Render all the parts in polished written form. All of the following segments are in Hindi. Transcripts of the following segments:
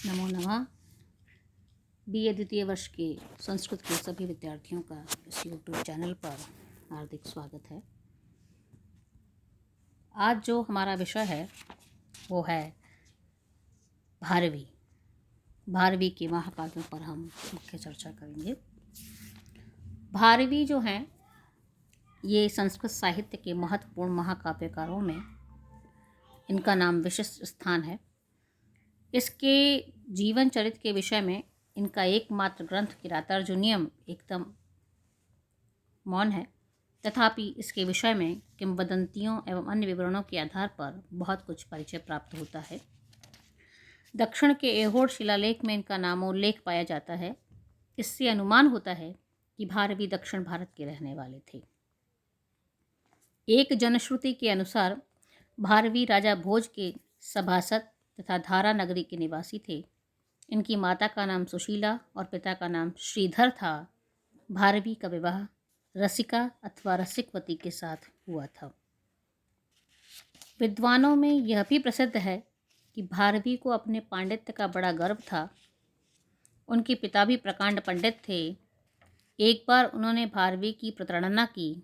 नमो नमः। बीए द्वितीय वर्ष के संस्कृत के सभी विद्यार्थियों का इस यूट्यूब चैनल पर हार्दिक स्वागत है। आज जो हमारा विषय है वो है भारवी। भारवी के महाकाव्यों पर हम मुख्य चर्चा करेंगे। भारवी जो हैं ये संस्कृत साहित्य के महत्वपूर्ण महाकाव्यकारों में इनका नाम विशिष्ट स्थान है। इसके जीवन चरित्र के विषय में इनका एकमात्र ग्रंथ किरातार्जुनीयम एकदम मौन है, तथापि इसके विषय में किंवदंतियों एवं अन्य विवरणों के आधार पर बहुत कुछ परिचय प्राप्त होता है। दक्षिण के ऐहोड़ शिलालेख में इनका नामोल्लेख पाया जाता है। इससे अनुमान होता है कि भारवी दक्षिण भारत के रहने वाले थे। एक जनश्रुति के अनुसार भारवी राजा भोज के सभासद तथा धारा नगरी के निवासी थे। इनकी माता का नाम सुशीला और पिता का नाम श्रीधर था। भारवी का विवाह रसिका अथवा रसिकवती के साथ हुआ था। विद्वानों में यह भी प्रसिद्ध है कि भारवी को अपने पांडित्य का बड़ा गर्व था। उनके पिता भी प्रकांड पंडित थे। एक बार उन्होंने भारवी की प्रताड़ना की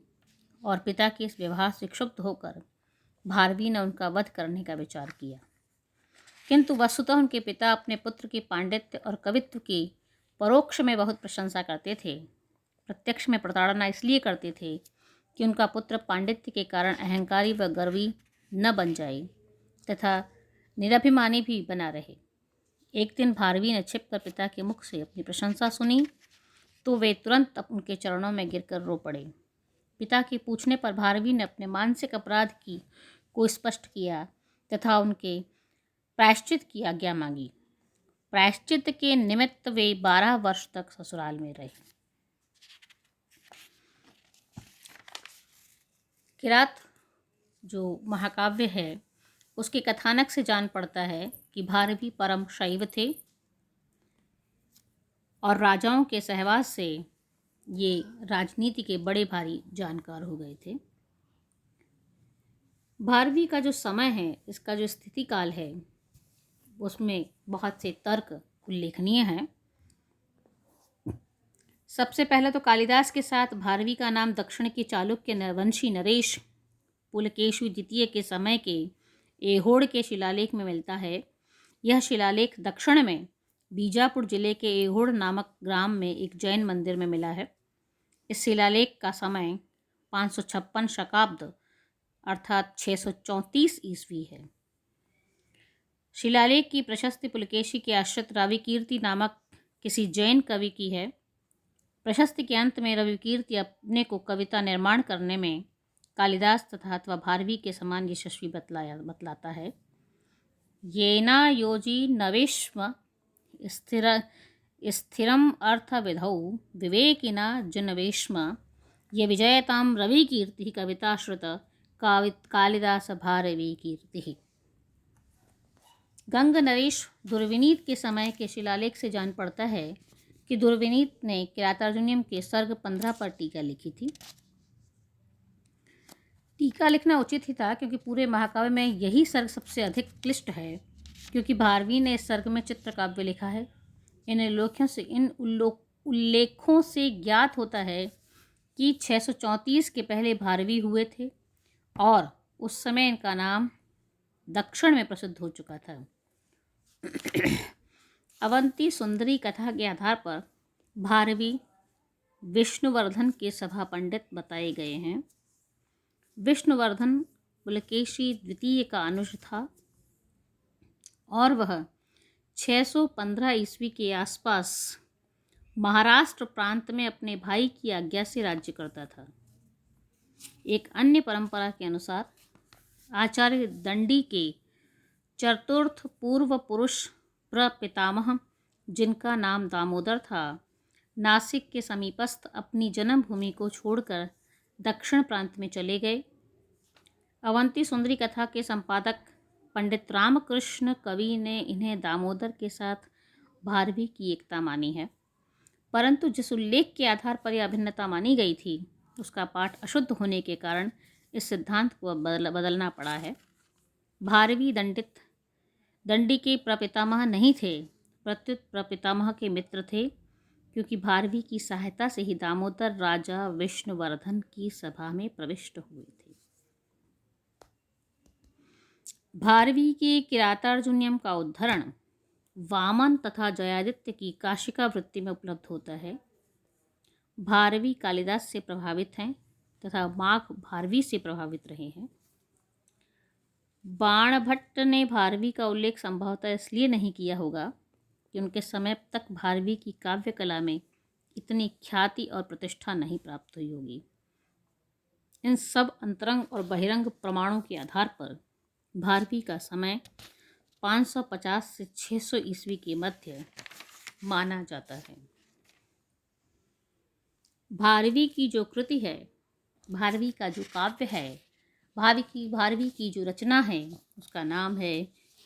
और पिता के इस व्यवहार से क्षुब्ध होकर भारवी ने उनका वध करने का विचार किया, किंतु वस्तुतः उनके पिता अपने पुत्र के पांडित्य और कवित्व की परोक्ष में बहुत प्रशंसा करते थे। प्रत्यक्ष में प्रताड़ना इसलिए करते थे कि उनका पुत्र पांडित्य के कारण अहंकारी व गर्वी न बन जाए तथा निरभिमानी भी बना रहे। एक दिन भारवी ने छिपकर पिता के मुख से अपनी प्रशंसा सुनी तो वे तुरंत उनके चरणों में गिरकर रो पड़े। पिता के पूछने पर भारवी ने अपने मानसिक अपराध को स्पष्ट किया तथा उनके प्रायश्चित की आज्ञा मांगी। प्रायश्चित के निमित्त वे 12 वर्ष तक ससुराल में रहे। किरात जो महाकाव्य है उसके कथानक से जान पड़ता है कि भारवी परम शैव थे और राजाओं के सहवास से ये राजनीति के बड़े भारी जानकार हो गए थे। भारवी का जो समय है, इसका जो स्थिति काल है, उसमें बहुत से तर्क उल्लेखनीय हैं। सबसे पहले तो कालिदास के साथ भारवी का नाम दक्षिण के चालुक्य वंशी नरेश पुलकेशि द्वितीय के समय के ऐहोड़ के शिलालेख में मिलता है। यह शिलालेख दक्षिण में बीजापुर जिले के ऐहोड़ नामक ग्राम में एक जैन मंदिर में मिला है। इस शिलालेख का समय 556 शकाब्द अर्थात 634 ईस्वी है। शिलालेख की प्रशस्ति पुलकेशी के आश्रित रविकीर्ति नामक किसी जैन कवि की है। प्रशस्ति के अंत में रविकीर्ति अपने को कविता निर्माण करने में कालिदास तथा अथवा भारवी के समान यशस्वी बतलाता है। येना योजी नवेश्म स्थिरम अर्थ विधौ विवेकिना जनवेश्म ये विजयताम रविकीर्ति कविताश्रुत कालिदास भारवी कीर्ति। गंग नरेश दुर्विनीत के समय के शिलालेख से जान पड़ता है कि दुर्विनीत ने किरातार्जुनीयम के सर्ग 15 पर टीका लिखी थी। टीका लिखना उचित ही था क्योंकि पूरे महाकाव्य में यही सर्ग सबसे अधिक क्लिष्ट है, क्योंकि भारवी ने इस सर्ग में चित्रकाव्य लिखा है। इन उल्लेखों से ज्ञात होता है कि 634 के पहले भारवी हुए थे और उस समय इनका नाम दक्षिण में प्रसिद्ध हो चुका था। अवंती सुंदरी कथा के आधार पर भारवी विष्णुवर्धन के सभा पंडित बताए गए हैं। विष्णुवर्धन पुलकेशी द्वितीय का अनुज था और वह 615 ईस्वी के आसपास महाराष्ट्र प्रांत में अपने भाई की आज्ञा से राज्य करता था। एक अन्य परंपरा के अनुसार आचार्य दंडी के चतुर्थ पूर्व पुरुष प्रपितामह, जिनका नाम दामोदर था, नासिक के समीपस्थ अपनी जन्मभूमि को छोड़कर दक्षिण प्रांत में चले गए। अवंती सुंदरी कथा के संपादक पंडित रामकृष्ण कवि ने इन्हें दामोदर के साथ भारवी की एकता मानी है, परंतु जिस उल्लेख के आधार पर यह अभिन्नता मानी गई थी उसका पाठ अशुद्ध होने के कारण इस सिद्धांत को बदलना पड़ा है। भारवी दंडी के प्रपितामह नहीं थे, प्रत्युत प्रपितामह के मित्र थे, क्योंकि भारवी की सहायता से ही दामोदर राजा विष्णुवर्धन की सभा में प्रविष्ट हुए थे। भारवी के किरातार्जुनीयम का उद्धरण वामन तथा जयादित्य की काशिका वृत्ति में उपलब्ध होता है। भारवी कालिदास से प्रभावित हैं तथा माघ भारवी से प्रभावित रहे हैं। बाणभट्ट ने भारवी का उल्लेख संभवतः इसलिए नहीं किया होगा कि उनके समय तक भारवी की काव्य कला में इतनी ख्याति और प्रतिष्ठा नहीं प्राप्त हुई होगी। इन सब अंतरंग और बहिरंग प्रमाणों के आधार पर भारवी का समय 550 से 600 ईस्वी के मध्य माना जाता है। भारवी की जो कृति है, भारवी का जो काव्य है, भारवी की जो रचना है, उसका नाम है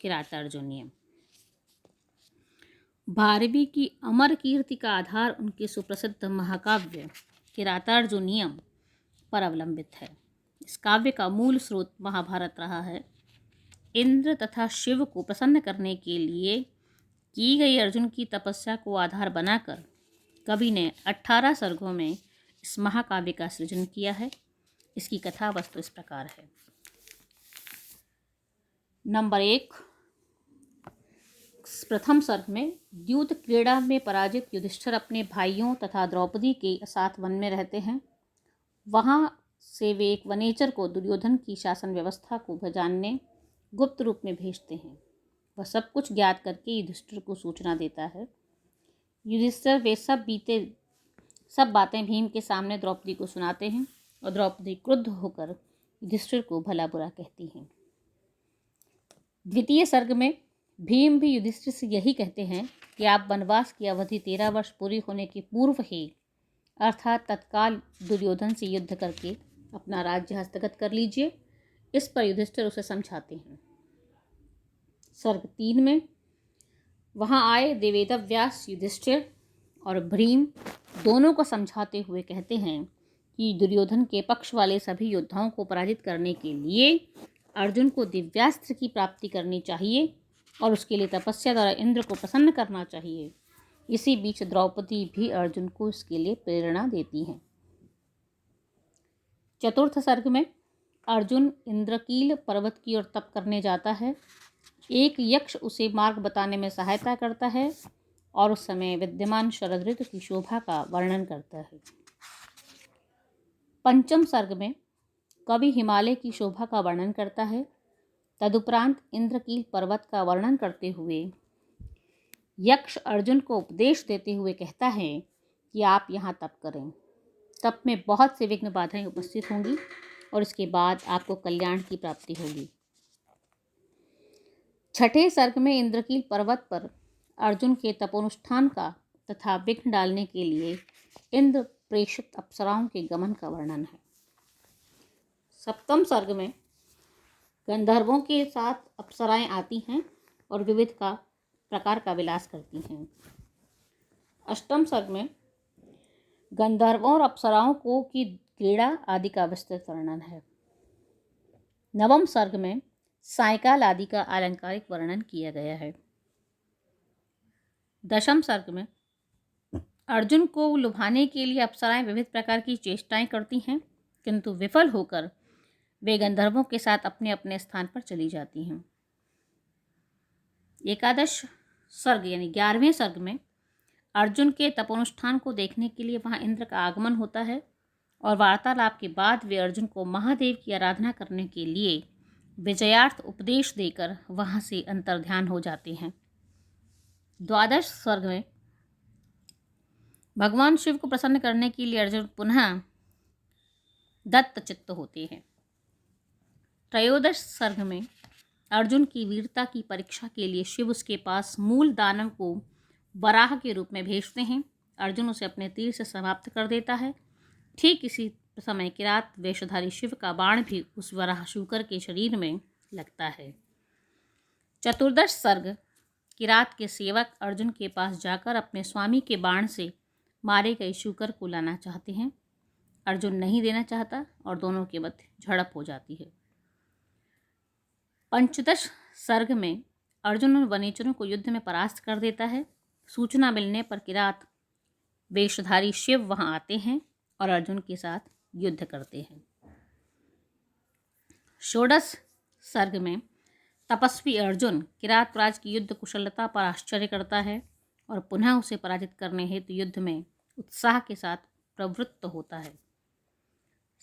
किरातार्जुनीयम। भारवी की अमर कीर्ति का आधार उनके सुप्रसिद्ध महाकाव्य किरातार्जुनीयम पर अवलंबित है। इस काव्य का मूल स्रोत महाभारत रहा है। इंद्र तथा शिव को प्रसन्न करने के लिए की गई अर्जुन की तपस्या को आधार बनाकर कवि ने 18 सर्गों में इस महाकाव्य का सृजन किया है। इसकी कथा वस्तु इस प्रकार है। नंबर 1, प्रथम सर्ग में द्यूत क्रीड़ा में पराजित युधिष्ठिर अपने भाइयों तथा द्रौपदी के साथ वन में रहते हैं। वहाँ से वे एक वनेचर को दुर्योधन की शासन व्यवस्था को जानने गुप्त रूप में भेजते हैं। वह सब कुछ ज्ञात करके युधिष्ठिर को सूचना देता है। युधिष्ठिर वे सब बातें भीम के सामने द्रौपदी को सुनाते हैं और द्रौपदी क्रुद्ध होकर युधिष्ठिर को भला बुरा कहती हैं। द्वितीय सर्ग में भीम भी युधिष्ठिर से यही कहते हैं कि आप वनवास की अवधि 13 वर्ष पूरी होने के पूर्व ही अर्थात तत्काल दुर्योधन से युद्ध करके अपना राज्य हस्तगत कर लीजिए। इस पर युधिष्ठिर उसे समझाते हैं। सर्ग 3 में वहाँ आए देवेदव्यास युधिष्ठिर और भीम दोनों को समझाते हुए कहते हैं कि दुर्योधन के पक्ष वाले सभी योद्धाओं को पराजित करने के लिए अर्जुन को दिव्यास्त्र की प्राप्ति करनी चाहिए और उसके लिए तपस्या द्वारा इंद्र को प्रसन्न करना चाहिए। इसी बीच द्रौपदी भी अर्जुन को इसके लिए प्रेरणा देती हैं। चतुर्थ सर्ग में अर्जुन इंद्रकील पर्वत की ओर तप करने जाता है। एक यक्ष उसे मार्ग बताने में सहायता करता है और उस समय विद्यमान शरद ऋतु की शोभा का वर्णन करता है। पंचम सर्ग में कवि हिमालय की शोभा का वर्णन करता है। तदुपरांत इंद्रकील पर्वत का वर्णन करते हुए यक्ष अर्जुन को उपदेश देते हुए कहता है कि आप यहाँ तप करें। तप में बहुत से विघ्न बाधाएं उपस्थित होंगी और इसके बाद आपको कल्याण की प्राप्ति होगी। छठे सर्ग में इंद्रकील पर्वत पर अर्जुन के तपोनुष्ठान का तथा विघ्न डालने के लिए इंद्र प्रेषित अप्सराओं के गमन का वर्णन है। सप्तम सर्ग में गंधर्वों के साथ अप्सराएं आती हैं और विविध प्रकार का विलास करती हैं। अष्टम सर्ग में गंधर्वों और अप्सराओं को की क्रीड़ा आदि का विस्तृत वर्णन है। नवम सर्ग में सायकाल आदि का अलंकारिक वर्णन किया गया है। दशम सर्ग में अर्जुन को लुभाने के लिए अप्सराएं विविध प्रकार की चेष्टाएं करती हैं, किंतु विफल होकर वे गंधर्वों के साथ अपने अपने स्थान पर चली जाती हैं। एकादश सर्ग यानी 11वें सर्ग में अर्जुन के तपोनुष्ठान को देखने के लिए वहां इंद्र का आगमन होता है और वार्तालाप के बाद वे अर्जुन को महादेव की आराधना करने के लिए विजयार्थ उपदेश देकर वहां से अंतर्ध्यान हो जाते हैं। द्वादश सर्ग में भगवान शिव को प्रसन्न करने के लिए अर्जुन पुनः दत्तचित्त होते हैं। त्रयोदश सर्ग में अर्जुन की वीरता की परीक्षा के लिए शिव उसके पास मूल दानव को वराह के रूप में भेजते हैं। अर्जुन उसे अपने तीर से समाप्त कर देता है। ठीक इसी समय किरात वेशधारी शिव का बाण भी उस वराह शूकर के शरीर में लगता है। चतुर्दश सर्ग किरात के सेवक अर्जुन के पास जाकर अपने स्वामी के बाण से मारे गए शूकर को लाना चाहते हैं। अर्जुन नहीं देना चाहता और दोनों के मध्य झड़प हो जाती है। पंचदश सर्ग में अर्जुन उन वनेचरों को युद्ध में परास्त कर देता है सूचना मिलने पर किरात वेशधारी शिव वहां आते हैं और अर्जुन के साथ युद्ध करते हैं। षोडश सर्ग में तपस्वी अर्जुन किरातराज की युद्ध कुशलता पर आश्चर्य करता है और पुनः उसे पराजित करने हेतु युद्ध में उत्साह के साथ प्रवृत्त होता है।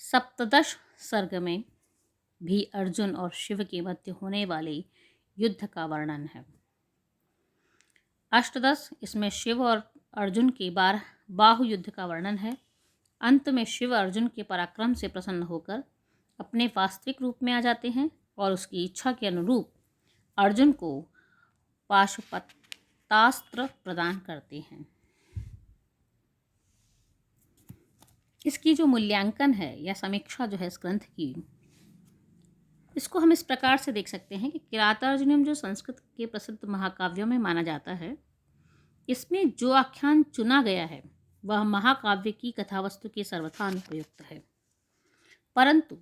सप्तदश सर्ग में भी अर्जुन और शिव के मध्य होने वाले युद्ध का वर्णन है। अष्टदश इसमें शिव और अर्जुन के बाहु युद्ध का वर्णन है। अंत में शिव अर्जुन के पराक्रम से प्रसन्न होकर अपने वास्तविक रूप में आ जाते हैं और उसकी इच्छा के अनुरूप अर्जुन को पाशुपतास्त्र प्रदान करते हैं। इसकी जो मूल्यांकन है या समीक्षा जो है इस ग्रंथ की, इसको हम इस प्रकार से देख सकते हैं कि किरातार्जुनीयम जो संस्कृत के प्रसिद्ध महाकाव्यों में माना जाता है, इसमें जो आख्यान चुना गया है वह महाकाव्य की कथावस्तु के सर्वथा अनुपयुक्त है, परंतु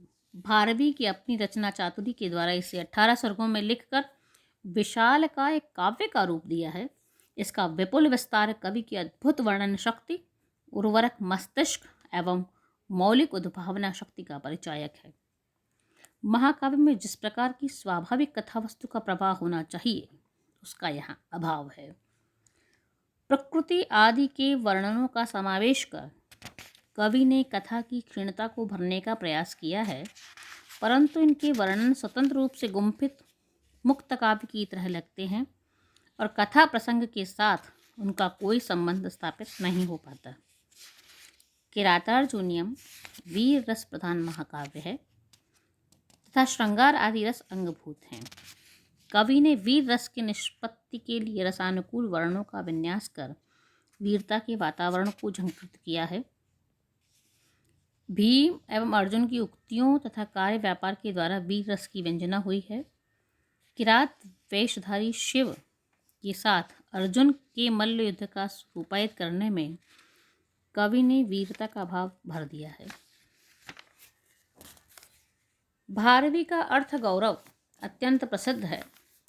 भारवी की अपनी रचना चातुरी के द्वारा इसे 18 सर्गों में लिखकर विशाल का एक काव्य का रूप दिया है। इसका विपुल विस्तार कवि की अद्भुत वर्णन शक्ति, उर्वरक मस्तिष्क एवं मौलिक उद्भावना शक्ति का परिचायक है। महाकाव्य में जिस प्रकार की स्वाभाविक कथावस्तु का प्रवाह होना चाहिए उसका यहाँ अभाव है। प्रकृति आदि के वर्णनों का समावेश कर कवि ने कथा की क्षीणता को भरने का प्रयास किया है, परंतु इनके वर्णन स्वतंत्र रूप से गुम्फित मुक्त काव्य की तरह लगते हैं और कथा प्रसंग के साथ उनका कोई संबंध स्थापित नहीं हो पाता। किरातार्जुनीयम वीर रस प्रधान महाकाव्य है तथा श्रृंगार आदि रस अंगभूत हैं। कवि ने वीर रस की निष्पत्ति के लिए रसानुकूल वर्णों का विन्यास कर वीरता के वातावरण को झंकृत किया है। भीम एवं अर्जुन की उक्तियों तथा कार्य व्यापार के द्वारा वीर रस की व्यंजना हुई है। किरात वेशधारी शिव के साथ अर्जुन के मल्ल युद्ध का रूपायित करने में कवि ने वीरता का भाव भर दिया है। भारवी का अर्थ गौरव अत्यंत प्रसिद्ध है,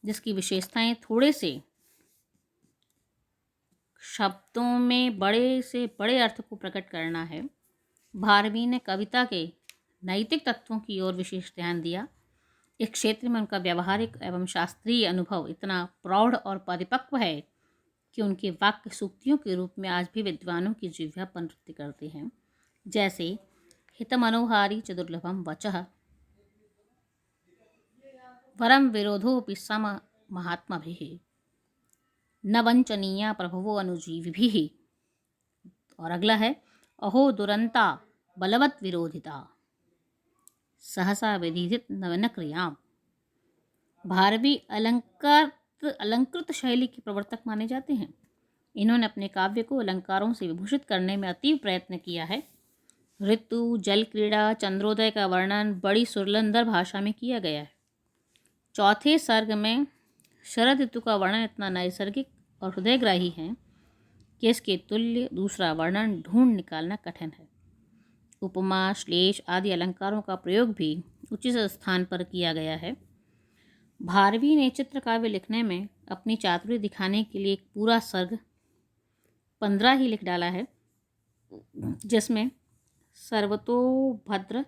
जिसकी विशेषताएं थोड़े से शब्दों में बड़े से बड़े अर्थ को प्रकट करना है। भारवी ने कविता के नैतिक तत्वों की ओर विशेष ध्यान दिया। इस क्षेत्र में उनका व्यवहारिक एवं शास्त्रीय अनुभव इतना प्रौढ़ और परिपक्व है कि उनके वाक्य सूक्तियों के रूप में आज भी विद्वानों की जिह्वा पर नृत्य करते हैं, जैसे हितमनोहारी च दुर्लभम वचः वरम विरोधोऽपि सम महात्मभिः न वंचनीया प्रभवो अनुजीविभिः। और अगला है अहो दुरंता बलवत विरोधिता सहसा विधिजित नवन क्रियाम। भारवी अलंकृत शैली के प्रवर्तक माने जाते हैं। इन्होंने अपने काव्य को अलंकारों से विभूषित करने में अतीव प्रयत्न किया है। ऋतु, जल क्रीड़ा, चंद्रोदय का वर्णन बड़ी सुरलंदर भाषा में किया गया है। चौथे सर्ग में शरद ऋतु का वर्णन इतना नैसर्गिक और हृदयग्राही है कि इसके तुल्य दूसरा वर्णन ढूंढ निकालना कठिन है। उपमा, श्लेष आदि अलंकारों का प्रयोग भी उचित स्थान पर किया गया है। भारवी ने चित्रकाव्य लिखने में अपनी चातुरी दिखाने के लिए एक पूरा सर्ग 15 ही लिख डाला है, जिसमें सर्वतोभद्र,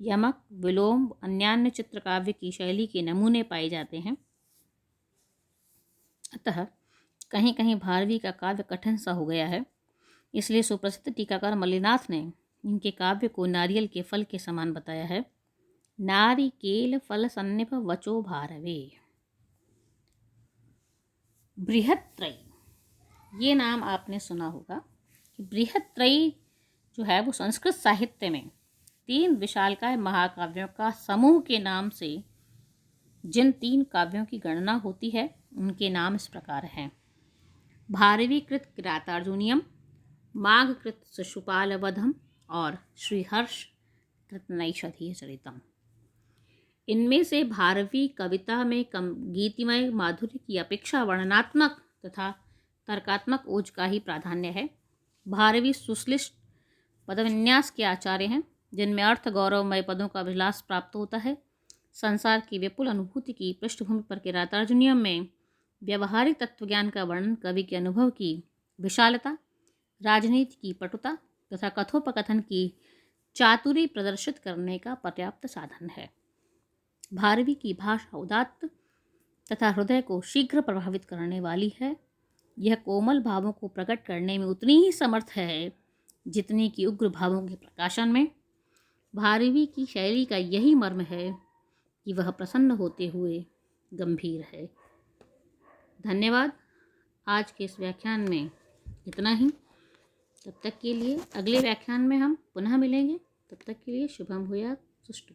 यमक, विलोम, अन्यान्य चित्रकाव्य की शैली के नमूने पाए जाते हैं। अतः कहीं कहीं भारवी का काव्य कठिन सा हो गया है। इसलिए सुप्रसिद्ध टीकाकार मल्लिनाथ ने इनके काव्य को नारियल के फल के समान बताया है। नारिकेल फल सन्निभ वचो भारवे। बृहत्त्रयी, ये नाम आपने सुना होगा कि बृहत्त्रयी जो है वो संस्कृत साहित्य में 3 विशालकाय महाकाव्यों का समूह के नाम से जिन 3 काव्यों की गणना होती है उनके नाम इस प्रकार हैं। भारवीकृत किरातार्जुनीयम, माघकृत शिशुपालवधम और श्रीहर्ष कृत नैषधीय चरितम। इनमें से भारवी कविता में गीतिमय माधुर्य की अपेक्षा वर्णनात्मक तथा तर्कात्मक ओज का ही प्राधान्य है। भारवी सुश्लिष्ट पदविन्यास के आचार्य हैं, जिनमें अर्थ गौरवमय पदों का विलास प्राप्त होता है। संसार की विपुल अनुभूति की पृष्ठभूमि पर किरातार्जुनीयम में व्यवहारिक तत्वज्ञान का वर्णन कवि के अनुभव की विशालता, राजनीति की पटुता तथा कथोपकथन की चातुरी प्रदर्शित करने का पर्याप्त साधन है। भारवी की भाषा उदात्त तथा हृदय को शीघ्र प्रभावित करने वाली है। यह कोमल भावों को प्रकट करने में उतनी ही समर्थ है जितनी कि उग्र भावों के प्रकाशन में। भारवी की शैली का यही मर्म है कि वह प्रसन्न होते हुए गंभीर है। धन्यवाद। आज के इस व्याख्यान में इतना ही। तब तक के लिए अगले व्याख्यान में हम पुनः मिलेंगे। तब तक के लिए शुभम भूयात्। सुष्टु।